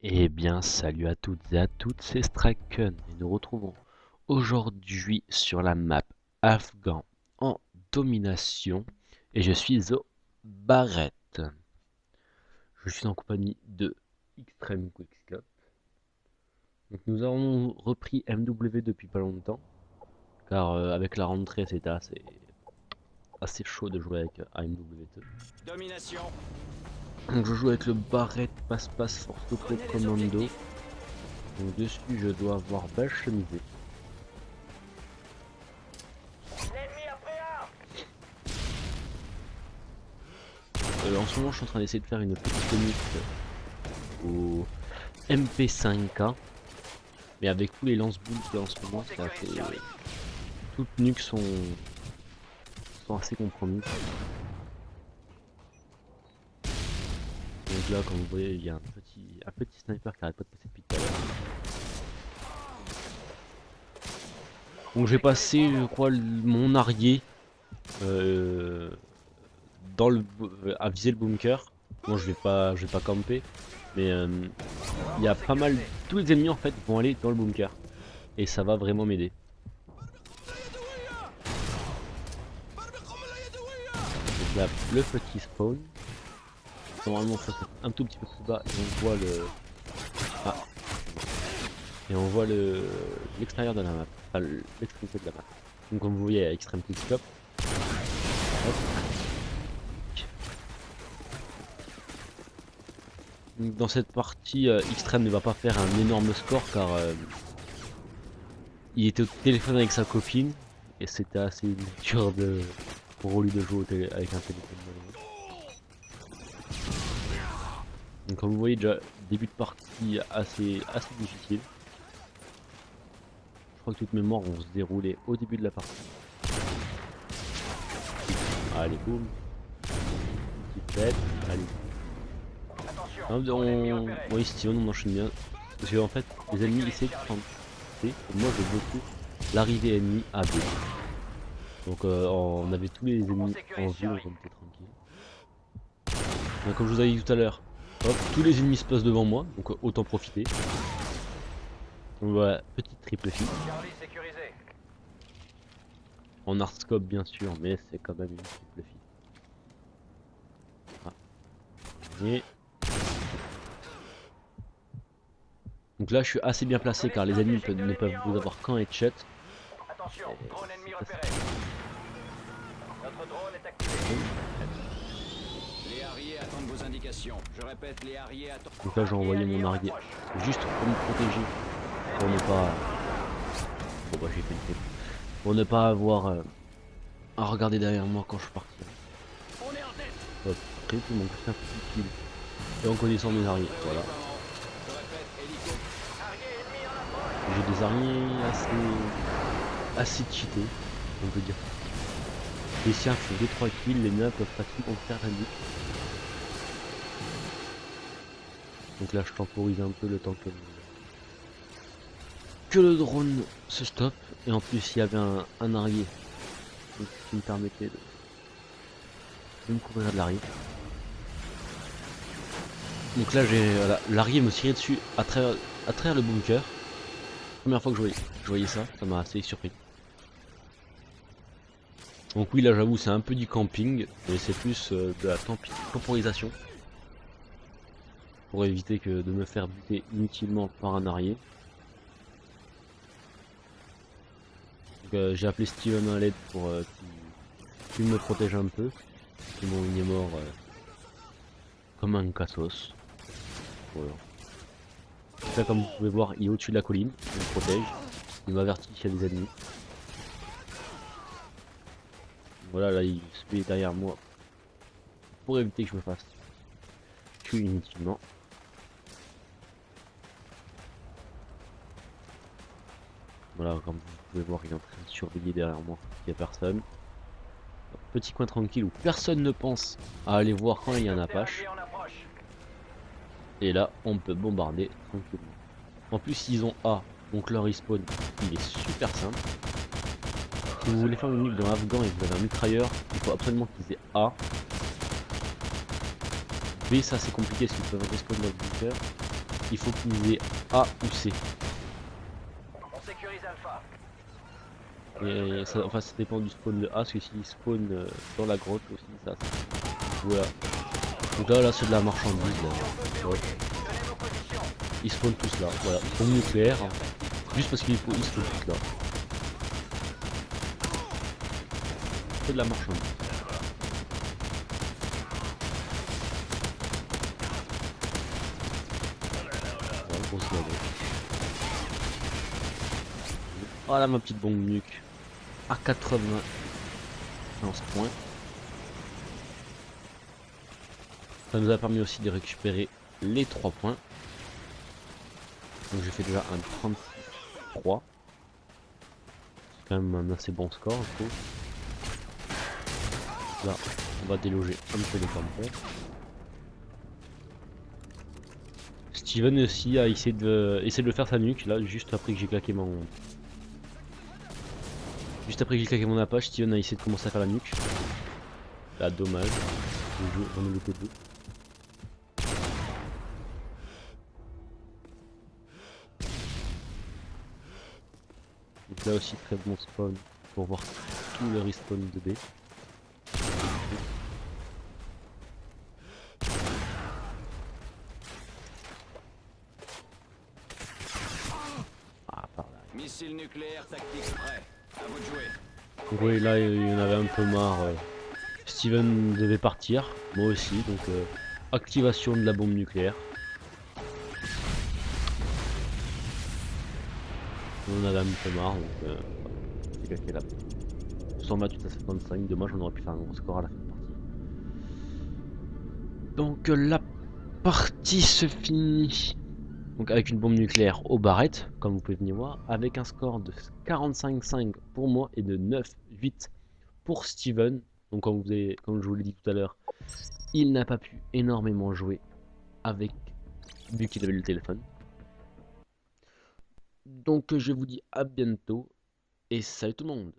Eh bien, salut à toutes et à toutes, c'est Straken et nous retrouvons aujourd'hui sur la map Afghan en domination et je suis au Barrett. Je suis en compagnie de Extreme Quickscope. Donc nous avons repris MW depuis pas longtemps car avec la rentrée c'était assez chaud de jouer avec AMW2. Domination. Donc je joue avec le Barrett passe-passe force auto Prenez les commando. objectifs. Donc dessus je dois avoir belle chemisée. L'ennemi après En ce moment, je suis en train d'essayer de faire une petite nuque au MP5K, mais avec tous les lance-boules qu'il y a en ce moment, c'est assez... toutes nuques sont assez compromises. Donc là, comme vous voyez, il y a un petit sniper qui arrête pas de passer depuis tout à l'heure. Donc j'ai passé, je crois, mon arrier dans à viser le bunker. Bon, je vais pas camper, mais il y a pas mal, tous les ennemis en fait vont aller dans le bunker et ça va vraiment m'aider. Donc là, le petit spawn. Normalement, ça fait un tout petit peu plus bas et on voit le. Ah. Et on voit l'extérieur de la map, enfin l'extrémité de la map. Donc comme vous voyez, à Extreme Quickscope. Dans cette partie, Extreme ne va pas faire un énorme score car il était au téléphone avec sa copine et c'était assez dur pour lui de jouer avec un téléphone. Donc comme vous voyez déjà, début de partie assez difficile. Je crois que toutes mes morts vont se dérouler au début de la partie. Allez boum. Petite tête, allez. Oui, Steven, on enchaîne bien. Parce que en fait, les ennemis essaient de prendre C et moi je beaucoup l'arrivée ennemie à B. Donc on avait tous les ennemis en vue, donc on était tranquille. Donc, comme je vous avais dit tout à l'heure, hop, tous les ennemis se passent devant moi, donc autant profiter. Donc voilà, petite triple fille. En hardscope bien sûr, mais c'est quand même une triple fille. Voilà. Et... donc là je suis assez bien placé car les ennemis ne peuvent vous avoir qu'en headshot. Attention, drone ennemi repéré. Notre drone est activé. Les arriers attendent vos indications. Je répète, les arriers attendent. Donc là j'ai envoyé mon arrière juste pour me protéger, pour ne pas... Bon bah j'ai fait une faute. Pour ne pas avoir à regarder derrière moi quand je suis parti. On est en tête. Hop, après tout mon un petit kill. Et en connaissant mes arrières, voilà. Je répète, hélico. Arrier ennemi en approche. J'ai des arrières assez cheatés, on peut dire. Les siens font 2-3 kills, les miens peuvent pratiquement faire un but. Donc là je temporise un peu le temps que le drone se stoppe. Et en plus il y avait un arrière qui me permettait de me couvrir de l'arrière. Donc là j'ai voilà, l'arrière me tirait dessus à travers le bunker. Première fois que je voyais ça, ça m'a assez surpris. Donc oui là j'avoue c'est un peu du camping, mais c'est plus de la temporisation. Pour éviter de me faire buter inutilement par un arrière. J'ai appelé Steven à l'aide pour qu'il me protège un peu. Sinon il est mort comme un cassos. Voilà. Là comme vous pouvez voir il est au-dessus de la colline, il me protège. Il m'avertit qu'il y a des ennemis. Voilà là il se met derrière moi pour éviter que je me fasse tuer inutilement. Voilà comme vous pouvez voir il est en train de surveiller derrière moi, il n'y a personne. Petit coin tranquille où personne ne pense à aller voir quand il y a un Apache. Et là, on peut bombarder tranquillement. En plus, ils ont A, donc leur respawn, il est super simple. Si vous voulez faire une nuque dans l'Afghan et que vous avez un mitrailleur, il faut absolument qu'ils aient A. B, ça c'est compliqué parce qu'ils peuvent respawn dans le bunker. il faut qu'ils aient A ou C. On sécurise Alpha. Et ça, enfin, ça dépend du spawn de A, parce que s'il spawn dans la grotte aussi, ça. Voilà. Donc là c'est de la marchandise. Là. Ouais. Ils spawnent tous là, voilà. Bombe nucléaire, hein. Juste parce qu'ils spawnent tous là. C'est de la marchandise. Voilà, grosse galette. Voilà ma petite bombe nuque. À 91 points. Ça nous a permis aussi de récupérer les 3 points. Donc j'ai fait déjà un 33. C'est quand même un assez bon score, je trouve. Là, on va déloger un peu les tampons. Steven aussi a essayé de faire sa nuque, là, juste après que j'ai claqué mon... Juste après que j'ai claqué mon Apache, Steven a essayé de commencer à faire la nuque. Là, dommage. On est loupé deux. Donc là aussi, très bon spawn pour voir tout le respawn de B. Ah, par là. Missile nucléaire tactique prêt. À vous de jouer. Donc oui, là, il y en avait un peu marre. Steven devait partir, moi aussi, donc activation de la bombe nucléaire. On en avait un peu marre, donc c'est claqué là. 128 à 75, dommage, on aurait pu faire un gros score à la fin de partie. Donc la partie se finit donc avec une bombe nucléaire aux barrettes, comme vous pouvez venir voir, avec un score de 45-5 pour moi et de 9-8 pour Steven. Donc comme je vous l'ai dit tout à l'heure, il n'a pas pu énormément jouer avec, vu qu'il avait le téléphone. Donc je vous dis à bientôt et salut tout le monde.